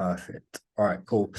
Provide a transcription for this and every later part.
Perfect. All right, cool.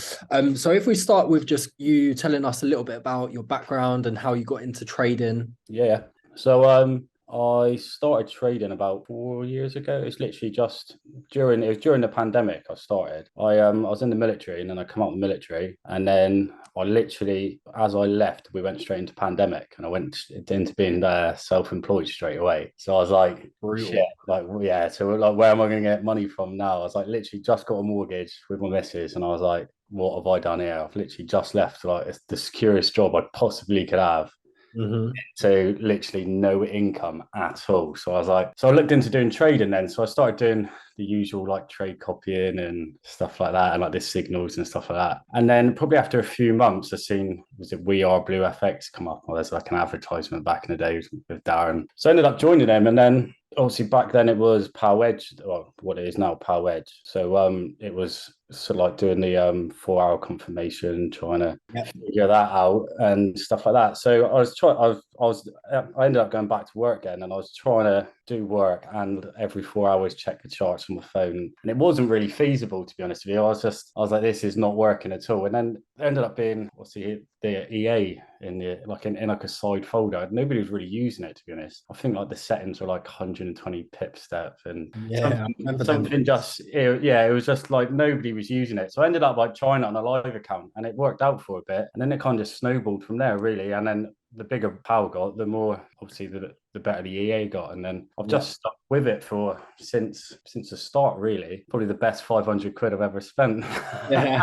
So if we start with just you telling us a little bit about your background and how you got into trading. Yeah. So I started trading about 4 years ago. It's literally just during the pandemic I started. I was in the military and then I come out of the military and then I literally as I left we went straight into pandemic and I went into being self-employed straight away. So I was like, shit, Brutal. like yeah, so like where am I gonna get money from now? I was like literally just got a mortgage with my missus and I was like, what have I done here? I've literally just left like it's the securest job I possibly could have Hmm. to literally no income at all. So I was like, so I looked into doing trading then. So I started doing the usual like trade copying and stuff like that, and like the signals and stuff like that. And then probably after a few months, I seen was it We Are Blue FX come up. Well, there's like an advertisement back in the day with Darren. So I ended up joining them, and then obviously back then it was POW Edge, or what it is now POW Edge. So it was sort of like doing the 4 hour confirmation, trying to Yep. figure that out and stuff like that. So I ended up going back to work again, and I was trying to do work and every 4 hours check the charts on my phone, and it wasn't really feasible to be honest with you. I was like, this is not working at all, and then it ended up being what's the EA in the like in like a side folder. Nobody was really using it to be honest. I think like the settings were like 120 pip step and Yeah, I remember them something days. just yeah, it was just like nobody was using it. So I ended up like trying it on a live account and it worked out for a bit. And then it kind of snowballed from there really. And then the bigger power got, the more obviously the better the EA got. And then I've Yeah. just stuck with it for since the start, really. Probably the best 500 quid I've ever spent. Yeah.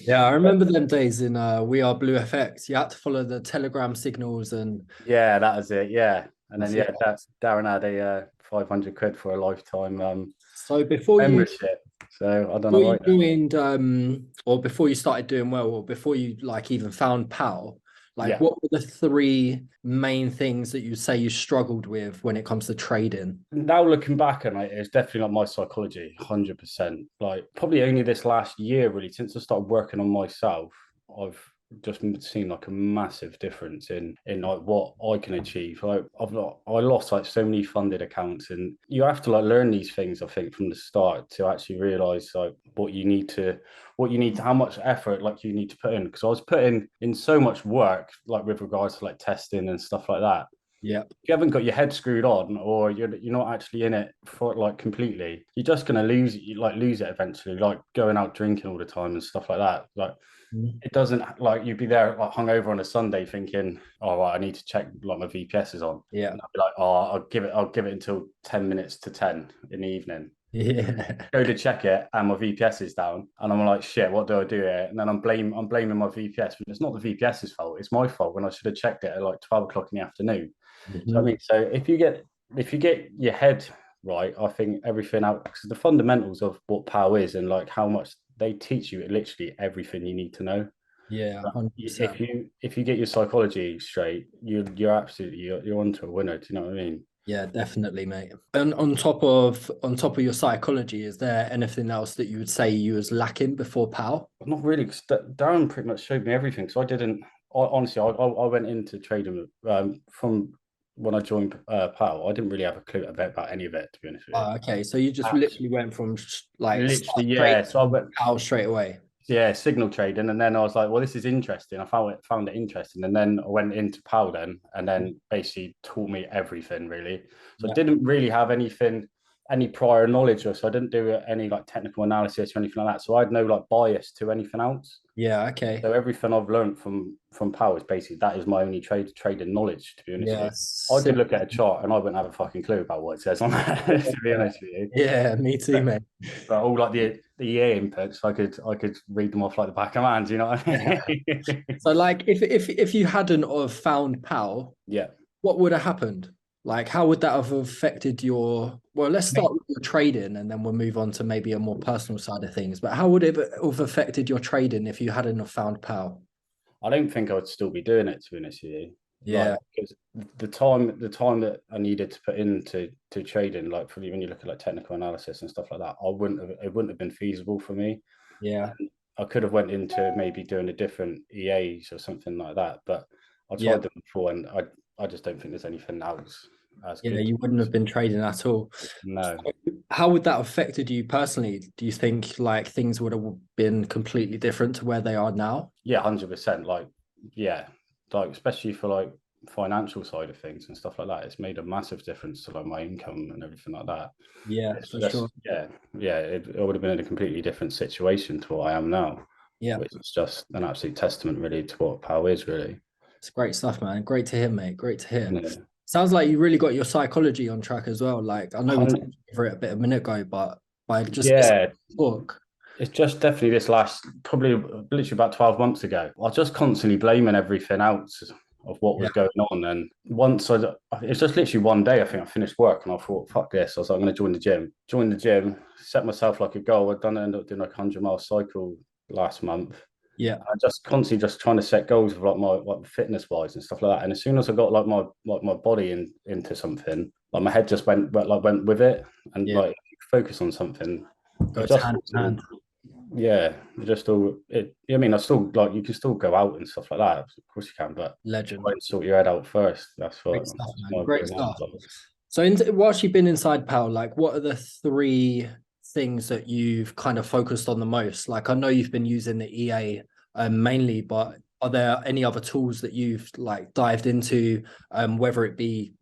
Yeah, I remember them days in We Are Blue FX. You had to follow the Telegram signals and Yeah, that was it. Yeah. And then yeah. yeah, that's Darren had a 500 quid for a lifetime So membership. So I don't know before you what. joined or before you started doing well, or before you like even found PAL, like Yeah. what were the three main things that you say you struggled with when it comes to trading? Now looking back on it, it's definitely not my psychology, 100%. Like probably only this last year, really, since I started working on myself, I've just seen like a massive difference in like what I can achieve. Like I lost like so many funded accounts, and you have to like learn these things, I think, from the start to actually realize like what you need to, how much effort like you need to put in. Because I was putting in so much work, like with regards to like testing and stuff like that Yeah. if you haven't got your head screwed on or you're not actually in it for like completely, you're just gonna lose it eventually, like going out drinking all the time and stuff like that. Like Mhm. it doesn't like you'd be there like hungover on a Sunday thinking, oh right, I need to check like my VPS is on. Yeah. And I'd be like, oh, I'll give it until 10 minutes to 10 in the evening. Yeah. Go to check it and my VPS is down. And I'm like, shit, what do I do here? And then I'm blaming my VPS, but it's not the VPS's fault, it's my fault when I should have checked it at like 12 o'clock in the afternoon. So I Mhm. mean, so if you get your head right, I think everything out because the fundamentals of what POW is and like how much they teach you literally everything you need to know. Yeah, But if 100%. you get your psychology straight, you're absolutely you're onto a winner. Do you know what I mean? Yeah, definitely, mate. And on top of your psychology, is there anything else that you would say you was lacking before PAL? Not really, because Darren pretty much showed me everything. So I didn't. Honestly, I went into trading from when I joined POW. I didn't really have a clue about any of it, to be honest with you. Oh, okay, so you just literally Absolutely. went from like start Literally, straight yeah. So I to went, PAL straight away. yeah, signal trading, and then I was like, well, this is interesting. I found it interesting, and then I went into PAL then, and then basically taught me everything really. So I Yeah. didn't really have any prior knowledge, or so I didn't do any like technical analysis or anything like that. So I had no like bias to anything else. Yeah, okay. So everything I've learned from PAL is basically that is my only trading knowledge. To be honest with Yeah. you, I could look at a chart and I wouldn't have a fucking clue about what it says on that. To be honest with you. Yeah, me too, But mate. all like the EA inputs, I could read them off like the back of my hand. You know what Yeah. I mean? So like if you hadn't have found PAL, Yeah. what would have happened? Like how would that have affected your well, let's I think start with your trading and then we'll move on to maybe a more personal side of things. But how would it have affected your trading if you hadn't have found PAL? I don't think I would still be doing it. To be honest with you, like Yeah. because the time that I needed to put into to trading, like for when you look at like technical analysis and stuff like that, it wouldn't have been feasible for me. Yeah. I could have went into maybe doing a different EAs or something like that, but I Yeah. tried them before, and I just don't think there's anything else as Yeah, good. you wouldn't have been trading at all. No. So how would that have affected you personally? Do you think like things would have been completely different to where they are now? Yeah, 100%. Like, yeah, like especially for like financial side of things and stuff like that, it's made a massive difference to like my income and everything like that. Yeah, It's for just, sure. yeah, it would have been in a completely different situation to what I am now, Yeah, which is just an absolute testament really to what POW is really. it's great stuff, man. Great to hear, mate. Great to hear. Yeah. Sounds like you really got your psychology on track as well. Like I know we talked over it a bit a minute ago, but by just listening Yeah, to the talk. it's just definitely this last, probably literally about 12 months ago. I was just constantly blaming everything out of what Yeah, was going on. And once it's just literally one day, I think I finished work and I thought, fuck this. I was like, I'm going to join the gym. Join the gym, set myself like a goal. I'd done end up doing like a 100-mile cycle last month. yeah. I just constantly just trying to set goals of like my like fitness wise and stuff like that. And as soon as I got like my body into something, like my head just went with it and Yeah. like focus on something. It Goes just hand in hand. yeah, just all it. I mean, I still like you can still go out and stuff like that. Of course you can, but try Legend. and sort your head out first. Great That's stuff, man. my Great stuff. advice. So, whilst you've been inside PAL, like, what are the three things that you've kind of focused on the most? Like, I know you've been using the EA mainly, but are there any other tools that you've like dived into, whether it be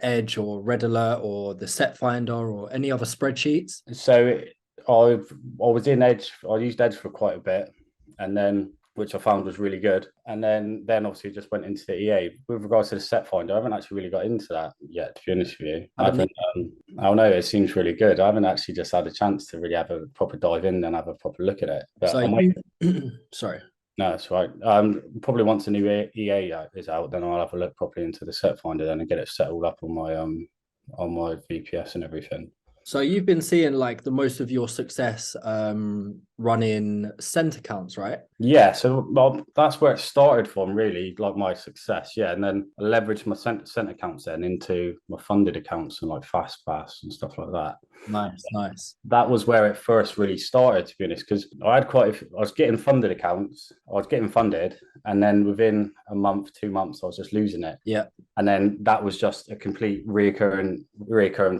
Edge or Red Alert or the Set Finder or any other spreadsheets? So I was in Edge. I used Edge for quite a bit, and then which I found was really good. And then obviously just went into the EA. With regards to the set finder, I haven't actually really got into that yet, to be honest with you. I haven't. I don't know. It seems really good. I haven't actually just had a chance to really have a proper dive in and have a proper look at it. But So I might. sorry. No, that's right. Probably once the new EA is out, then I'll have a look properly into the set finder then and get it set all up on my VPS and everything. So you've been seeing like the most of your success running cent accounts, right? Yeah, so well, that's where it started from, really, like my success. Yeah, and then I leveraged my cent accounts then into my funded accounts and like FastPass and stuff like that. Nice, nice. That was where it first really started, to be honest, because I was getting funded accounts, I was getting funded, and then within a month, 2 months, I was just losing it. Yeah. And then that was just a complete reoccurring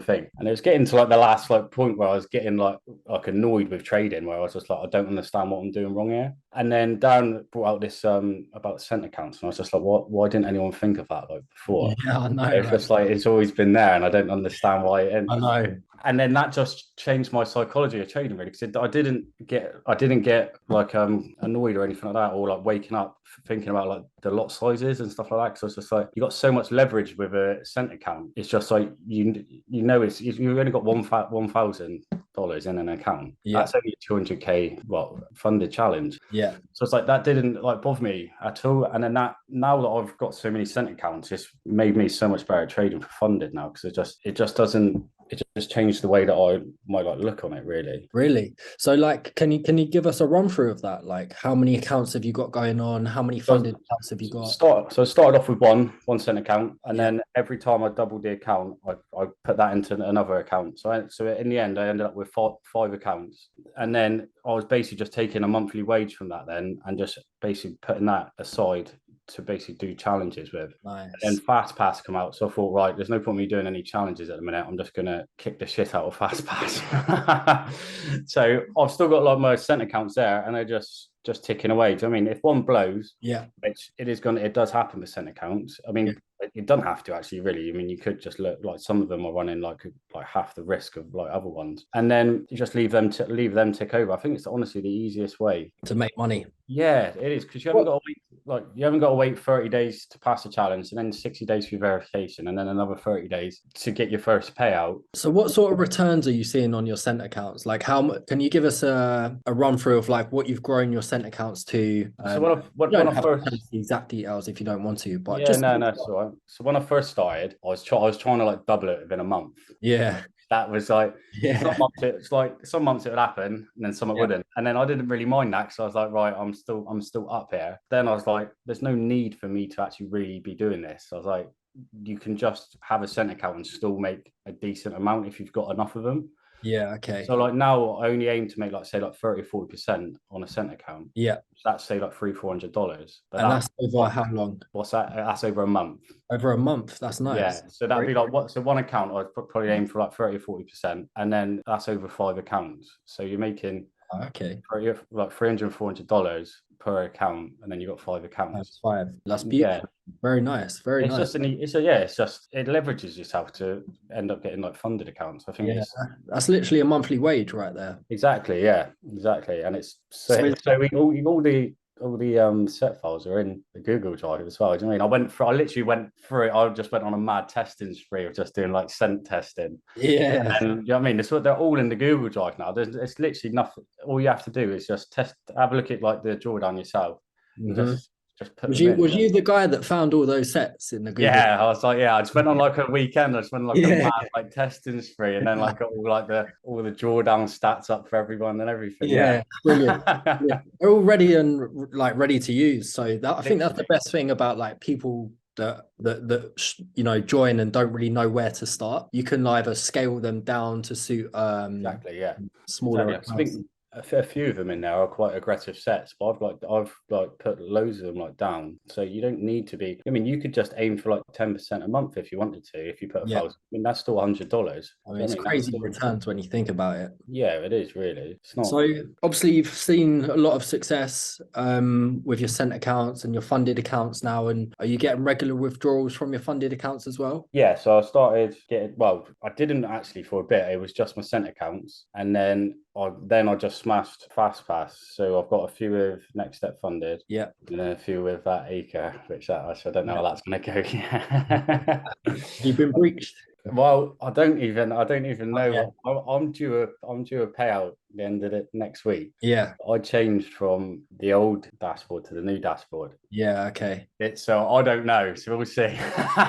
thing. And it was getting to like the last like point where I was getting like annoyed with trading, where I was just like, I don't understand what I'm doing wrong here. And then Darren brought out this about cent accounts, and I was just like, what? Why didn't anyone think of that like before? Yeah, I know. It's Right? just like it's always been there, and I don't understand why. I know. And then that just changed my psychology of trading really, because I didn't get like annoyed or anything like that, or like waking up thinking about like the lot sizes and stuff like that. Because it's just like you got so much leverage with a cent account. It's just like it's you've only got $1,000 in an account. Yeah. That's only a 200K funded challenge. Yeah. So it's like that didn't like bother me at all. And then that now that I've got so many cent accounts, it's made me so much better at trading for funded now, because it just changed the way that I might like look on it really. Really? So like can you give us a run through of that? Like how many accounts have you got going on? How many funded accounts have you got? So I started off with one cent account, and then every time I doubled the account, I put that into another account. So in the end, I ended up with five accounts, and then I was basically just taking a monthly wage from that then, and just basically putting that aside to basically do challenges with. Nice. And then FastPass come out, so I thought, right, there's no point me doing any challenges at the minute. I'm just gonna kick the shit out of FastPass. So I've still got like my cent accounts there, and they're just ticking away. Do you know what I mean, if one blows, which it does happen with cent accounts. I mean, it doesn't have to actually, really. I mean, you could just look like some of them are running like half the risk of like other ones, and then you just leave them tick over. I think it's honestly the easiest way to make money. Yeah, it is, because you haven't got to wait 30 days to pass a challenge, and then 60 days for verification, and then another 30 days to get your first payout. So what sort of returns are you seeing on your cent accounts? Like can you give us a run through of like what you've grown your cent accounts to? So when I first the exact details if you don't want to, but so when I first started, I was trying to like double it within a month. Yeah. That was like some months it would happen, and then some it wouldn't. And then I didn't really mind that, because I was like, right, I'm still up here. Then I was like, there's no need for me to actually really be doing this. I was like, you can just have a cent account and still make a decent amount if you've got enough of them. Yeah. Okay. So like now I only aim to make like say like 30 or 40% on a cent account. Yeah. So that's say like $300-400. But And that that's over how long? what's that? That's over a month. Over a month. That's Yeah. nice. So that'd Great. be like what? So one account I'd probably aim for like 30 or 40%. And then that's over 5 accounts. So you're making Okay. like $300-400 per account, and then you've got 5 accounts. That's five. That's Yeah. beautiful. Very nice. Very It's nice. just it's just it leverages yourself to end up getting like funded accounts. I think Yeah. it's That's literally a monthly wage right there. exactly, yeah, exactly. And it's So all the set files are in the Google Drive as well. Do you know what I mean? I literally went through it. I just went on a mad testing spree of just doing like scent testing. yeah. And you know what I mean? It's what they're all in the Google Drive now. It's literally nothing. All you have to do is just have a look at like the drawdown yourself, and hmm just put Was them you in. was you the guy that found all those sets in the Google? Yeah, I was like, yeah, I just went on like a weekend. I just went on like a Yeah. mad like testing spree, and then like got all the drawdown stats up for everyone and everything. Yeah, Yeah. Brilliant. Yeah. They're all ready and like ready to use. So that I think that's the literally, best thing about like people that join and don't really know where to start. You can either scale them down to suit exactly, yeah, smaller exactly. I accounts. think a few of them in there are quite aggressive sets, but I've put loads of them like down, so you don't need to be. I mean, you could just aim for like 10% a month if you wanted to. If you put a Yeah. thousand, I mean, that's still $100. I mean, it's I mean, that's crazy still returns when you think about it. yeah, it is really. It's not. So obviously you've seen a lot of success with your sent accounts and your funded accounts now. And are you getting regular withdrawals from your funded accounts as well? Yeah, so I started getting well, I didn't actually for a bit. It was just my cent accounts, and then I just smashed FastPass. So I've got a few with Next Step funded, Yeah. and then a few with that Acre, which I don't know Yeah. how that's going to go. You've been breached. Well, I don't even Oh, yeah. know. I'm due a payout at the end of it next week. Yeah. I changed from the old dashboard to the new dashboard. Yeah. Okay. So I don't know. So we'll see.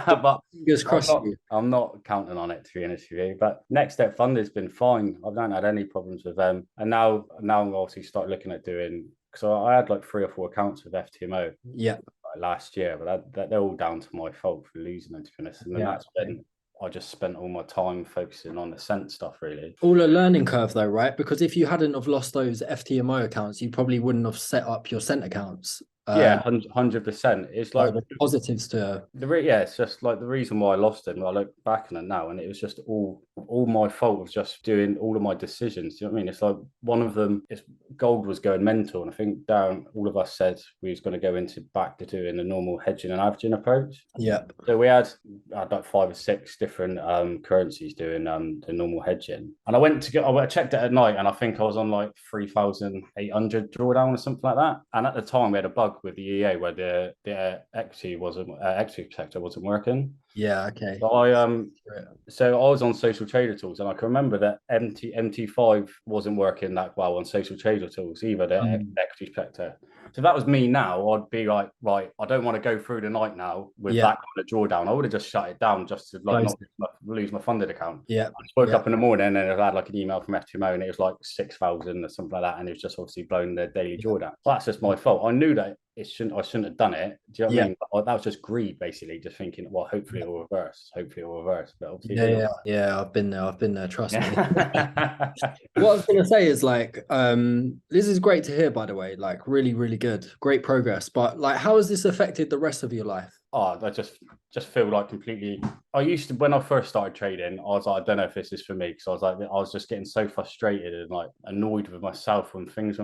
But Fingers I'm crossed not, for you. I'm not counting on it to be honest with you. But Next Step Fund has been fine. I've not had any problems with them. And now I'm obviously start looking at doing because I had like 3 or 4 accounts with FTMO Yeah. last year, but they're all down to my fault for losing them to be honest. And then Yeah. I just spent all my time focusing on the scent stuff really. All a learning curve though, right? Because if you hadn't have lost those FTMO accounts, you probably wouldn't have set up your sent accounts. Yeah, 100%. It's like The positives to it's just like the reason why I lost him. I look back on it now, and it was just all my fault of just doing all of my decisions. Do you know what I mean? It's like one of them is gold was going mental, and I think down all of us said we was going to go into back to doing the normal hedging and averaging approach. yeah. So we had like 5 or 6 different currencies doing the normal hedging, and I checked it at night, and I think I was on like 3,800 drawdown or something like that. And at the time, we had a bug with the EA where the equity sector wasn't working. Yeah. Okay. So I was on Social Trader Tools, and I can remember that MT5 wasn't working that well on Social Trader Tools either, the equity sector. So if that was me now, I'd be like, right, I don't want to go through the night now with that kind of drawdown. I would have just shut it down just to like not lose my funded account. Yeah. I just woke up in the morning and I had like an email from FTMO and it was like 6,000 or something like that, and it was just obviously blowing their daily drawdown. Well, that's just my fault. I knew that I shouldn't have done it. Do you know what I mean? But that was just greed, basically, just thinking, well, hopefully it will reverse. Hopefully it will reverse. But obviously, yeah. I've been there. Trust me. What I was gonna say is like, this is great to hear, by the way. Like, really, really good, great progress. But like, how has this affected the rest of your life? Oh, I just feel like completely. I used to when I first started trading, I was like, I don't know if this is for me because I was like, I was just getting so frustrated and like annoyed with myself when things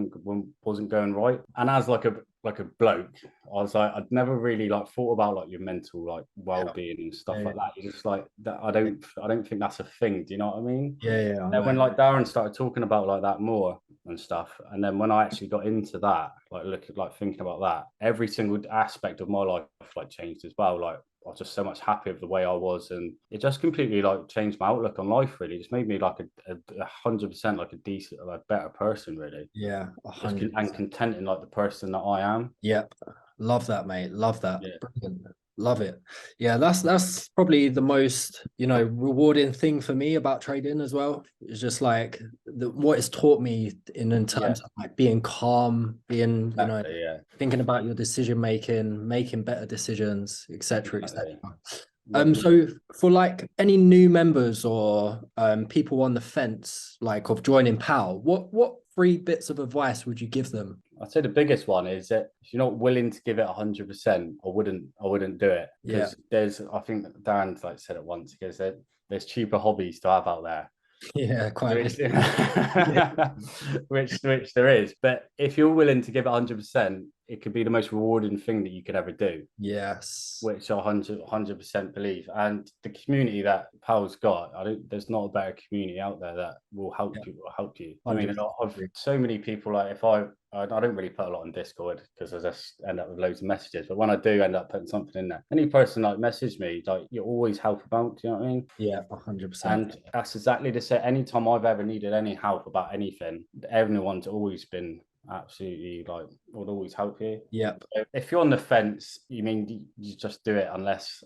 wasn't going right. And as like a bloke, I was like, I'd never really like thought about like your mental like well-being and stuff like that. You're just like that. I don't think that's a thing. Do you know what I mean? Yeah. And then when like Darren started talking about like that more and stuff, and then when I actually got into that, thinking about that, every single aspect of my life like changed as well. Like I was just so much happier with the way I was, and it just completely like changed my outlook on life. Really, it just made me like a 100% like a decent, like better person. Really, Yeah, and content in like the person that I am. Yep, love that, mate. Love that. Yeah. Brilliant. Love it. Yeah, that's probably the most rewarding thing for me about trading as well. It's just like what it's taught me in terms of like being calm, being thinking about your decision making, making better decisions, etc., etc. So for like any new members or people on the fence, like of joining POW, what three bits of advice would you give them? I'd say the biggest one is that if you're not willing to give it 100%, I wouldn't do it, Yeah. because I think Dan like said it once, because there's cheaper hobbies to have out there. Yeah, quite. which, which there is. But if you're willing to give it 100%, it could be the most rewarding thing that you could ever do. Yes. Which I 100% believe. And the community that Pal's got, there's not a better community out there that will help you. I mean, I've so many people, like if I don't really put a lot on Discord because I just end up with loads of messages. But when I do end up putting something in there, any person like message me, like you always help about. Do you know what I mean? Yeah, 100%. And that's exactly the same. Anytime I've ever needed any help about anything, everyone's always been absolutely like would always help you. Yep. So if you're on the fence, you just do it unless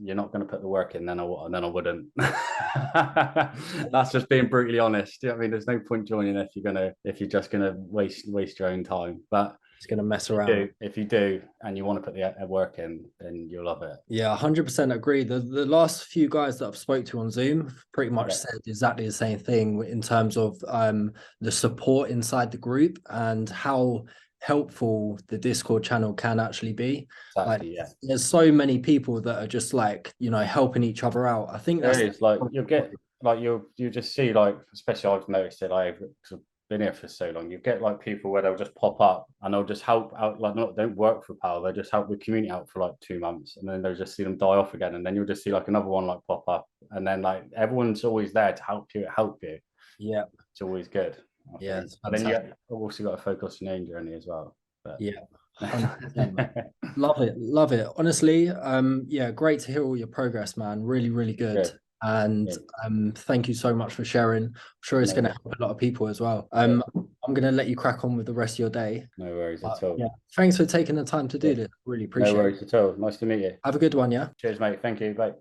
you're not going to put the work in, then I wouldn't. That's just being brutally honest. You know what I mean? There's no point joining if you're just gonna waste your own time. But it's going to mess around. If you do and you want to put the work in, then you'll love it. Yeah, 100% agree. The last few guys that I've spoke to on Zoom pretty much said exactly the same thing in terms of the support inside the group and how helpful the Discord channel can actually be. Exactly, like, there's so many people that are just like, helping each other out. I think that's like you'll get like you just see, like, especially I've noticed it, I've been here for so long, you get like people where they'll just pop up and they'll just help out, like don't work for POW, they just help the community out for like 2 months, and then they'll just see them die off again, and then you'll just see like another one like pop up, and then like everyone's always there to help you. Yeah, it's always good. Yeah, and then you've also got to focus on your own journey as well. But yeah. Love it, honestly. Yeah, great to hear all your progress, man. Really, really good. And thank you so much for sharing. I'm sure it's going to help a lot of people as well. I'm going to let you crack on with the rest of your day. No worries at all. Yeah, thanks for taking the time to do this. Really appreciate it. No worries at all. Nice to meet you. Have a good one. Yeah. Cheers, mate. Thank you. Bye.